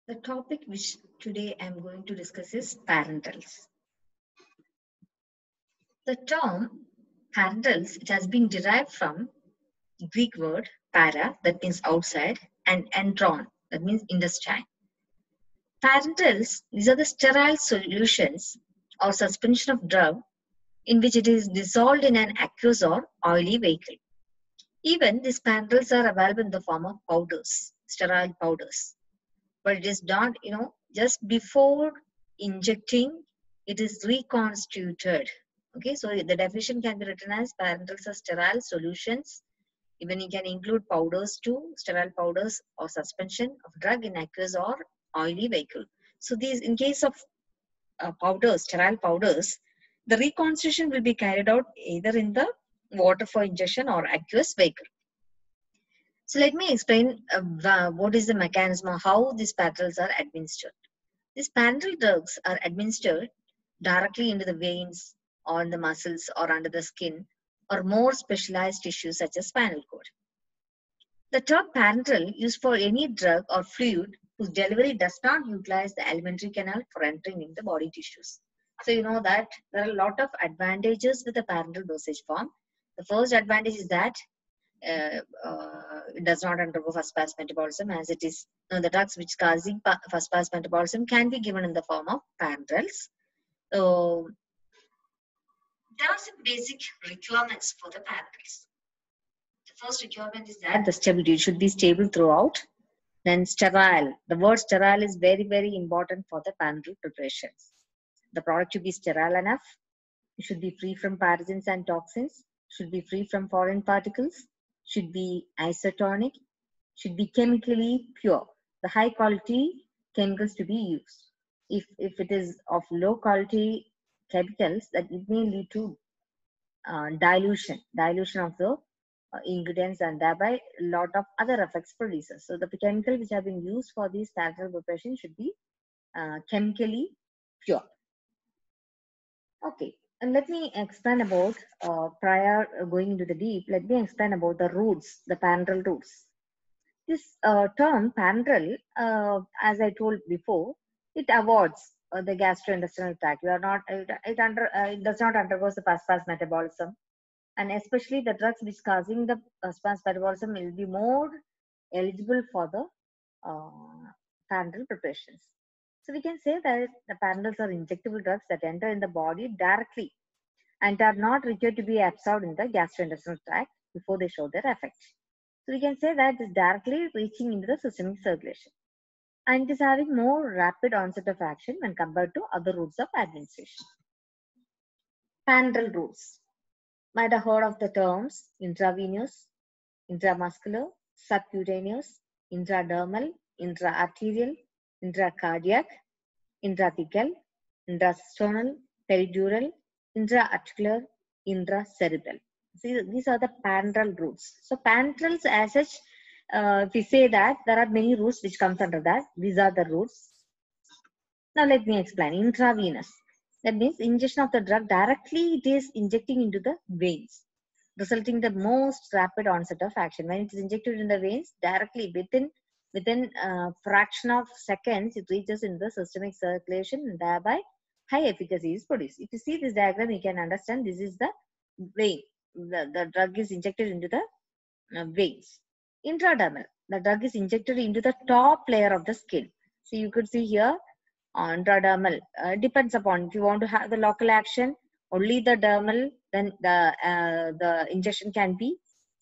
The topic which today I am going to discuss is parenterals. The term parenterals, it has been derived from Greek word para, that means outside, and entron, that means intestine. Parenterals, these are the sterile solutions or suspension of drug in which it is dissolved in an aqueous or oily vehicle. Even these parenterals are available in the form of powders, sterile powders. But it is not, just before injecting, it is reconstituted. Okay, so the definition can be written as parenterals are sterile solutions. Even you can include powders too, sterile powders or suspension of drug in aqueous or oily vehicle. So these, in case of powders, sterile powders, the reconstitution will be carried out either in the water for injection or aqueous vehicle. So let me explain what is the mechanism of how these parenterals are administered. These parenteral drugs are administered directly into the veins or in the muscles or under the skin or more specialized tissues such as spinal cord. The term parenteral used for any drug or fluid whose delivery does not utilize the alimentary canal for entering into the body tissues. So you know that there are a lot of advantages with the parenteral dosage form. The first advantage is that it does not undergo first pass metabolism, as it is the drugs which causing first pass metabolism can be given in the form of parenterals. So there are some basic requirements for the parenterals. The first requirement is that the stability should be stable throughout. Then sterile. The word sterile is very, very important for the parenteral preparations. The product should be sterile enough. It should be free from pathogens and toxins. Should be free from foreign particles. Should be isotonic. Should be chemically pure. The high quality chemicals to be used. If it is of low quality chemicals, that it may lead to dilution of the ingredients, and thereby a lot of other effects produces. So the chemical which have been used for these parenteral preparation should be chemically pure. Okay, and let me explain about prior going into the deep. Let me explain about the routes, the parenteral routes. This term parenteral, as I told before, it avoids the gastrointestinal tract. You are not it does not undergo the fast metabolism, and especially the drugs which causing the fast metabolism will be more eligible for the parenteral preparations. So we can say that the parenterals are injectable drugs that enter in the body directly and are not required to be absorbed in the gastrointestinal tract before they show their effect. So we can say that it is directly reaching into the systemic circulation, and it is having more rapid onset of action when compared to other routes of administration. Parenteral routes. Might have heard of the terms intravenous, intramuscular, subcutaneous, intradermal, intraarterial, intracardiac, intrathecal, intracisternal, peridural, intraarticular, intracerebral. See, these are the parenteral routes. So parenterals as such, if we say that there are many routes which comes under that, these are the routes. Now let me explain. Intravenous. That means injection of the drug directly, it is injecting into the veins, resulting in the most rapid onset of action. When it is injected in the veins, directly within a fraction of seconds, it reaches into the systemic circulation, and thereby high efficacy is produced. If you see this diagram, you can understand this is the vein. The drug is injected into the veins. Intradermal. The drug is injected into the top layer of the skin. So you could see here, intradermal depends upon if you want to have the local action, only the dermal, then the injection can be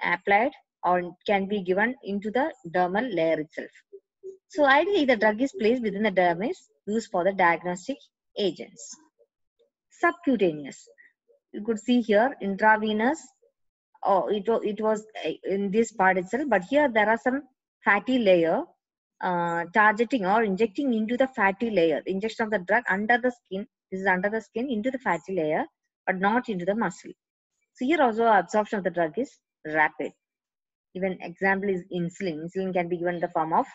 applied or can be given into the dermal layer itself. So ideally the drug is placed within the dermis, used for the diagnostic agents. Subcutaneous. You could see here intravenous. It was in this part itself, but here there are some fatty layer targeting or injecting into the fatty layer. The injection of the drug under the skin, this is under the skin into the fatty layer, but not into the muscle. So here also absorption of the drug is rapid. Even example is insulin. Insulin can be given in the form of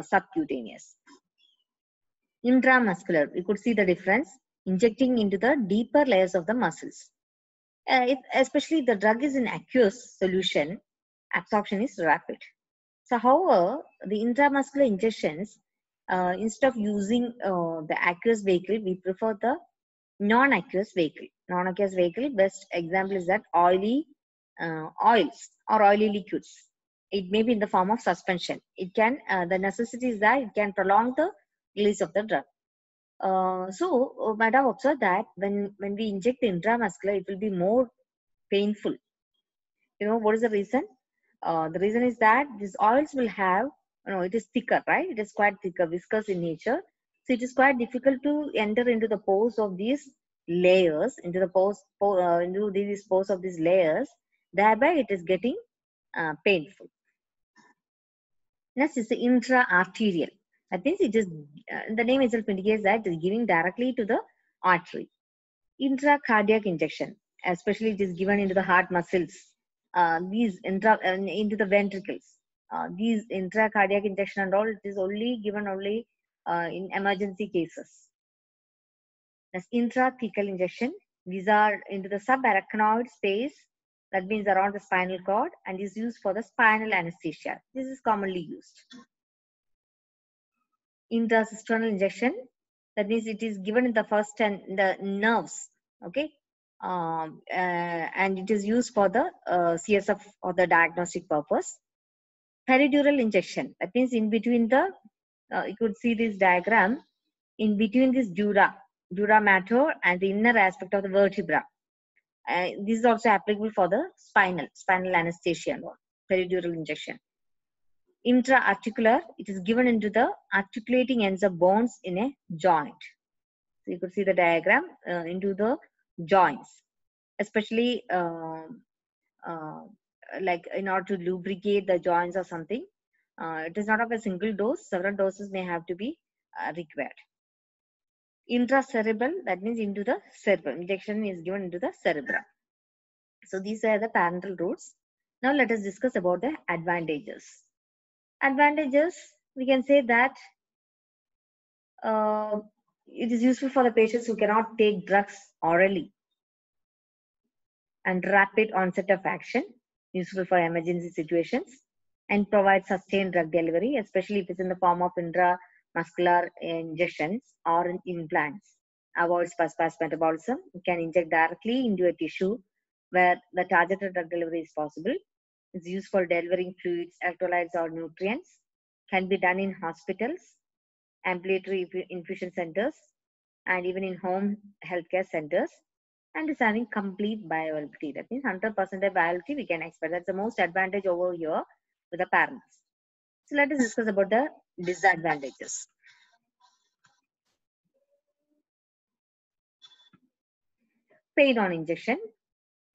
subcutaneous. Intramuscular, you could see the difference, injecting into the deeper layers of the muscles. Especially the drug is in aqueous solution, absorption is rapid. So however, the intramuscular injections instead of using the aqueous vehicle, we prefer the non-aqueous vehicle. Non-aqueous vehicle, best example is that oily oils or oily liquids. It may be in the form of suspension. It can, the necessity is that it can prolong the release of the drug. Might have observed that when we inject the intramuscular, it will be more painful. You know, what is the reason? The reason is that these oils will have, it is thicker, right? It is quite thicker, viscous in nature. So it is quite difficult to enter into the pores of these layers, into these pores of these layers. Thereby, it is getting painful. Next is the intra-arterial. That means it is, the name itself indicates that it is giving directly to the artery. Intracardiac injection, especially it is given into the heart muscles, into the ventricles. These intracardiac injection and all, it is only given in emergency cases. That's intrathecal injection. These are into the subarachnoid space, that means around the spinal cord, and is used for the spinal anesthesia. This is commonly used. Intracisternal injection, that means it is given in the first and the nerves, okay, and it is used for the CSF or the diagnostic purpose. Peridural injection, that means in between the, you could see this diagram, in between this dura mater and the inner aspect of the vertebra. This is also applicable for the spinal anesthesia and all. Peridural injection. Intra-articular, it is given into the articulating ends of bones in a joint. So you could see the diagram into the joints, especially like in order to lubricate the joints or something. It is not of a single dose. Several doses may have to be required. Intracerebral, that means into the cerebrum. Injection is given into the cerebrum. So these are the parenteral routes. Now let us discuss about the advantages. Advantages, we can say that it is useful for the patients who cannot take drugs orally, and rapid onset of action, useful for emergency situations, and provide sustained drug delivery, especially if it's in the form of intramuscular injections or implants. Avoids fast metabolism. You can inject directly into a tissue where the targeted drug delivery is possible. It's used for delivering fluids, electrolytes, or nutrients. Can be done in hospitals, ambulatory infusion centers, and even in home healthcare centers, and is having complete bioavailability. That means 100% bioavailability we can expect. That's the most advantage over here with the parents. So let us discuss about the disadvantages. Pain on injection.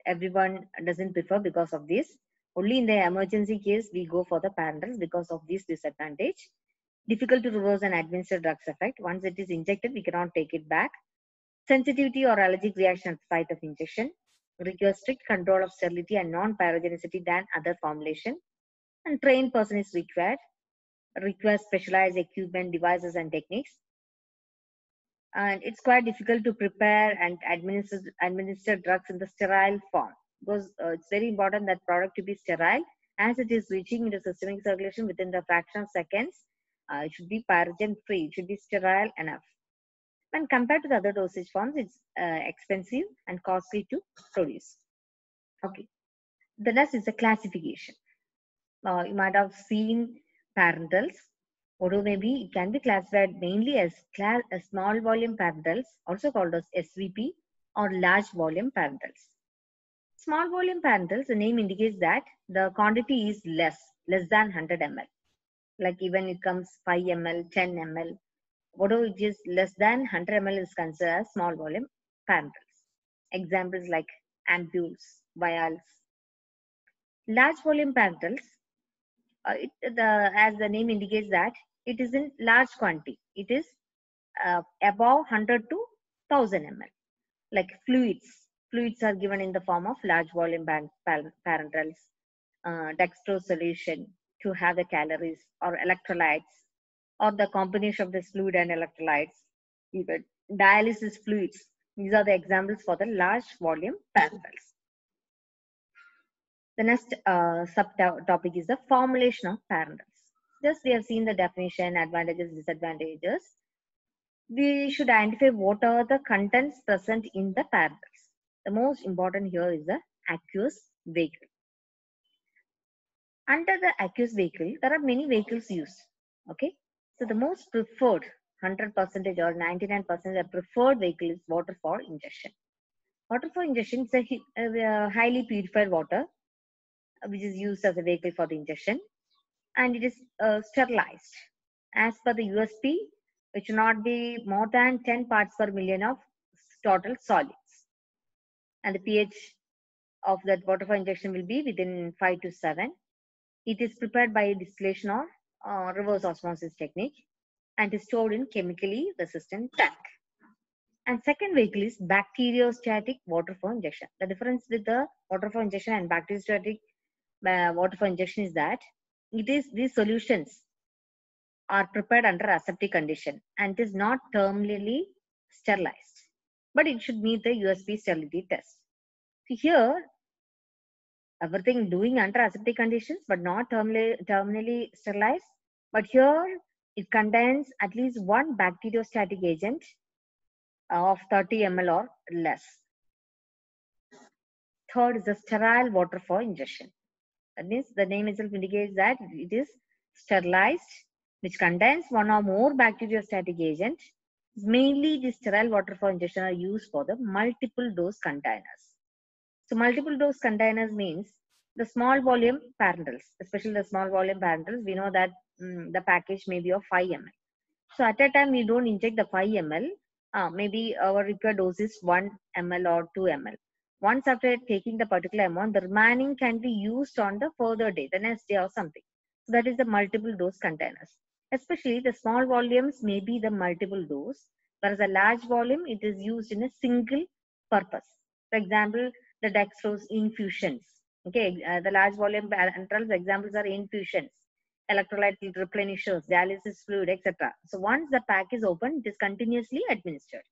Everyone doesn't prefer because of this. Only in the emergency case we go for the parenterals because of this disadvantage. Difficult to reverse and administer drugs effect. Once it is injected, we cannot take it back. Sensitivity or allergic reaction at the site of injection. Requires strict control of sterility and non-pyrogenicity than other formulation. And trained person is required. Requires specialized equipment, devices, and techniques. And it's quite difficult to prepare and administer drugs in the sterile form, because it's very important that product to be sterile, as it is reaching into systemic circulation within the fraction of seconds. It should be pyrogen free. It should be sterile enough. When compared to the other dosage forms, it's expensive and costly to produce. Okay. The next is the classification. You might have seen parenterals. Although maybe it can be classified mainly as small volume parenterals, also called as SVP, or large volume parenterals. Small volume parenterals, the name indicates that the quantity is less than 100 ml. Like even it comes 5 ml, 10 ml, whatever it is less than 100 ml is considered as small volume parenterals. Examples like ampules, vials. Large volume parenterals, as the name indicates that it is in large quantity. It is above 100 to 1000 ml. Like fluids. Fluids are given in the form of large volume parenterals. Dextrose solution to have the calories, or electrolytes, or the combination of the fluid and electrolytes. Even dialysis fluids. These are the examples for the large volume parenterals. The next subtopic is the formulation of parenterals. Just we have seen the definition, advantages, disadvantages. We should identify what are the contents present in the parenterals. The most important here is the aqueous vehicle. Under the aqueous vehicle, there are many vehicles used. Okay, so the most preferred 100% or 99% preferred vehicle is water for ingestion. Water for ingestion is a highly purified water which is used as a vehicle for the ingestion, and it is sterilized. As per the USP, it should not be more than 10 parts per million of total solids, and the pH of that water for injection will be within 5 to 7. It is prepared by distillation or reverse osmosis technique and is stored in chemically resistant tank. And second vehicle is bacteriostatic water for injection. The difference with the water for injection and bacteriostatic water for injection is that these solutions are prepared under aseptic condition and is not terminally sterilized, but it should meet the USP sterility test. So here, everything doing under aseptic conditions, but not terminally sterilized. But here, it contains at least one bacteriostatic agent of 30 ml or less. Third is the sterile water for ingestion. That means the name itself indicates that it is sterilized, which contains one or more bacteriostatic agent. Mainly, the sterile water for ingestion are used for the multiple dose containers. So multiple dose containers means the small volume parenterals, especially the small volume parenterals. We know that the package may be of 5 ml. So at a time, we don't inject the 5 ml. Maybe our required dose is 1 ml or 2 ml. Once after taking the particular amount, the remaining can be used on the further day, the next day or something. So that is the multiple dose containers. Especially the small volumes may be the multiple dose, whereas a large volume, it is used in a single purpose. For example, the dextrose infusions. Okay, the large volume parenterals examples are infusions, electrolyte replenishers, dialysis fluid, etc. So once the pack is opened, it is continuously administered.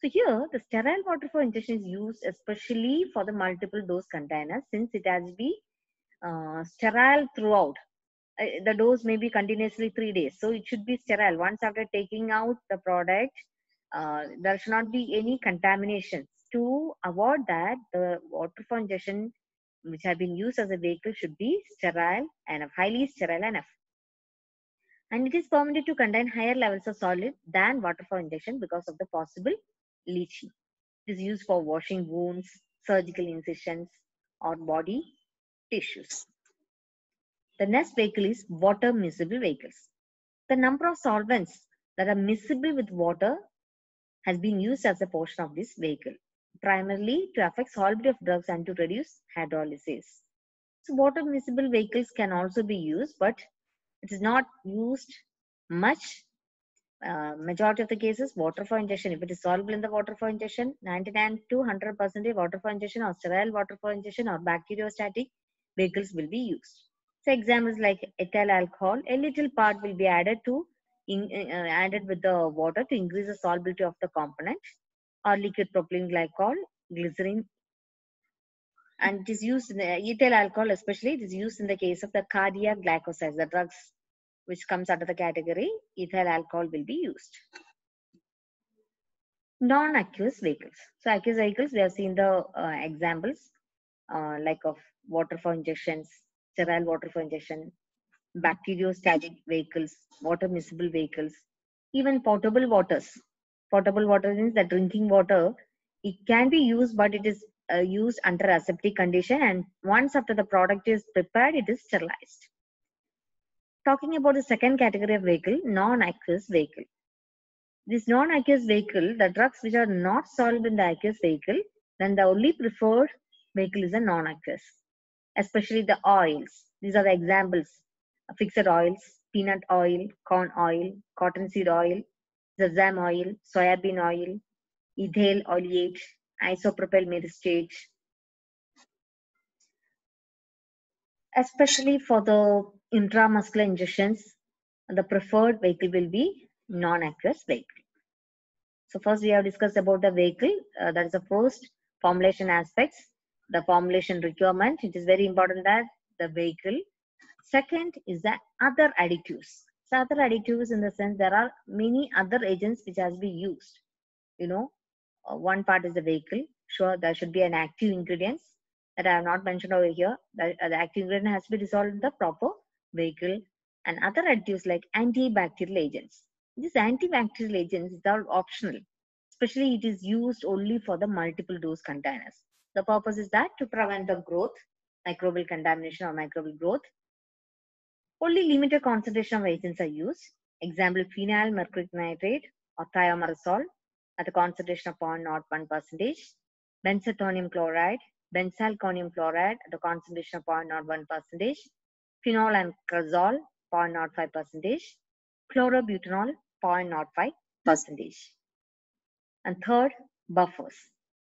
So here, the sterile water for injection is used especially for the multiple dose containers since it has to be sterile throughout. The dose may be continuously 3 days. So it should be sterile. Once after taking out the product, there should not be any contaminations. To avoid that, the water for injection which have been used as a vehicle should be sterile and highly sterile enough. And it is permitted to contain higher levels of solid than water for injection because of the possible leaching. It is used for washing wounds, surgical incisions, or body tissues. The next vehicle is water miscible vehicles. The number of solvents that are miscible with water has been used as a portion of this vehicle, primarily to affect solubility of drugs and to reduce hydrolysis. So water miscible vehicles can also be used, but it is not used much. Majority of the cases, water for injection, if it is soluble in the water for injection, 99 to 100% water for injection or sterile water for injection or bacteriostatic vehicles will be used. So examples like ethyl alcohol, a little part will be added added with the water to increase the solubility of the component, or liquid propylene glycol, glycerin, and it is used in the ethyl alcohol, especially it is used in the case of the cardiac glycosides, the drugs which comes under the category ethyl alcohol will be used. Non-aqueous vehicles. So aqueous vehicles, we have seen the examples like of water for injections, sterile water for injection, bacteriostatic vehicles, water miscible vehicles, even potable waters. Potable water means the drinking water. It can be used, but it is used under aseptic condition, and once after the product is prepared, it is sterilized. Talking about the second category of vehicle, non-aqueous vehicle. This non-aqueous vehicle, the drugs which are not soluble in the aqueous vehicle, then the only preferred vehicle is a non-aqueous, especially the oils. These are the examples: fixed oils, peanut oil, corn oil, cottonseed oil, sesame oil, soybean oil, ethyl oleate, isopropyl myristate. Especially for the intramuscular injections, the preferred vehicle will be non-aqueous vehicle. So first we have discussed about the vehicle. That is the first formulation aspects. The formulation requirement. It is very important that the vehicle Second is the other additives. So other additives in the sense there are many other agents which has been used. You know, one part is the vehicle. Sure, there should be an active ingredients that I have not mentioned over here. The active ingredient has to be dissolved in the proper vehicle, and other additives like antibacterial agents. These antibacterial agents are optional. Especially it is used only for the multiple dose containers. The purpose is that to prevent the growth, microbial contamination or microbial growth. Only limited concentration of agents are used. Example, phenyl mercuric nitrate or thiomerazole at a concentration of 0.01%. Benzethonium chloride, benzalkonium chloride at a concentration of 0.01%. Phenol and crazole 0.05%. Chlorobutanol 0.05%. And third, buffers.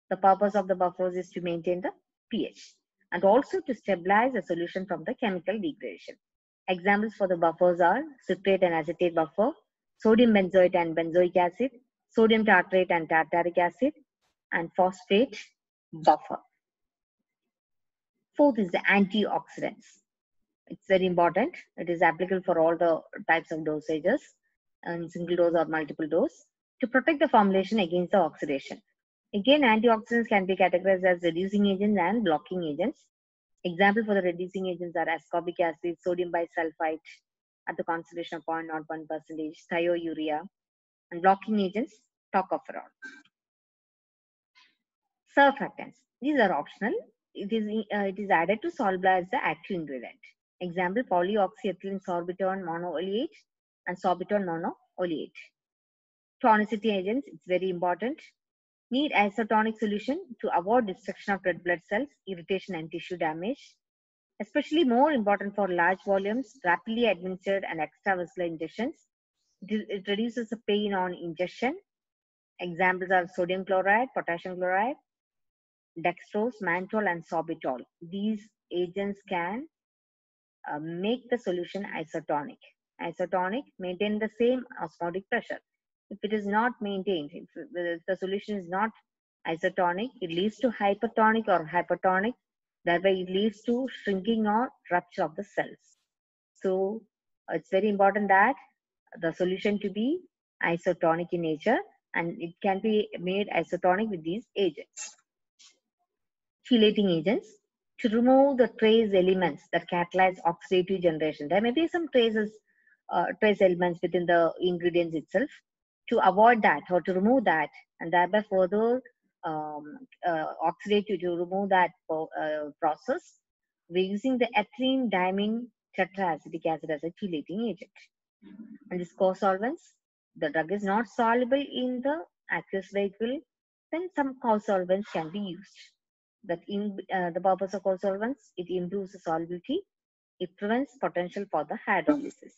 The purpose of the buffers is to maintain the pH and also to stabilize the solution from the chemical degradation. Examples for the buffers are citrate and acetate buffer, sodium benzoate and benzoic acid, sodium tartrate and tartaric acid, and phosphate buffer. Fourth is the antioxidants. It's very important. It is applicable for all the types of dosages and single dose or multiple dose to protect the formulation against the oxidation. Again, antioxidants can be categorized as reducing agents and blocking agents. Example for the reducing agents are ascorbic acid, sodium bisulfite at the concentration of 0.01%, thiourea, and blocking agents, tocopherol. Surfactants. These are optional. It is added to solubilize the active ingredient. Example, polyoxyethylene sorbitol monooleate and sorbitol monooleate. Tonicity agents, it's very important. Need isotonic solution to avoid destruction of red blood cells, irritation and tissue damage. Especially more important for large volumes, rapidly administered and extravascular injections. It reduces the pain on ingestion. Examples are sodium chloride, potassium chloride, dextrose, mannitol, and sorbitol. These agents can make the solution isotonic. Isotonic, maintain the same osmotic pressure. If it is not maintained, if the solution is not isotonic, it leads to hypertonic or hypertonic. Thereby, it leads to shrinking or rupture of the cells. So, it's very important that the solution to be isotonic in nature, and it can be made isotonic with these agents. Chelating agents to remove the trace elements that catalyze oxidative generation. There may be some trace elements within the ingredients itself. To avoid that or to remove that, and thereby further oxidative to remove that process, we're using the ethylene diamine tetraacetic acid as a chelating agent. And this co-solvents, the drug is not soluble in the aqueous vehicle, then some co-solvents can be used. That in the purpose of co-solvents, it improves the solubility, it prevents potential for the hydrolysis.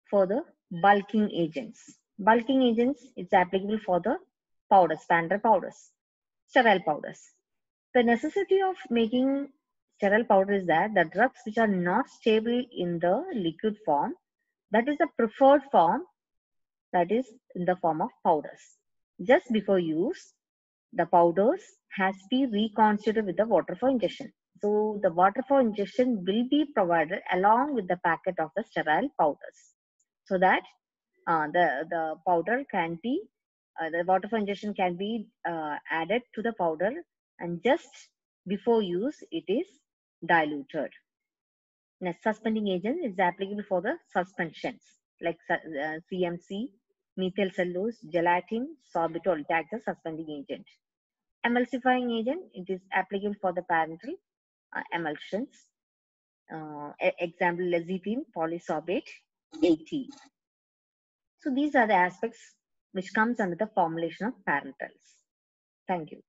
For the bulking agents. Bulking agents, it's applicable for the powders, Parenteral powders, sterile powders. The necessity of making sterile powder is that the drugs which are not stable in the liquid form, that is the preferred form, that is in the form of powders. Just before use, the powders has to be reconstituted with the water for injection. So the water for injection will be provided along with the packet of the sterile powders, so that the powder can be, the water for injection can be added to the powder, and just before use it is diluted. Next, suspending agent is applicable for the suspensions like CMC, methyl cellulose, gelatin, sorbitol. It acts as suspending agent. Emulsifying agent, it is applicable for the parenteral emulsions. Example, lecithin, polysorbate, AT. So these are the aspects which comes under the formulation of parenterals. Thank you.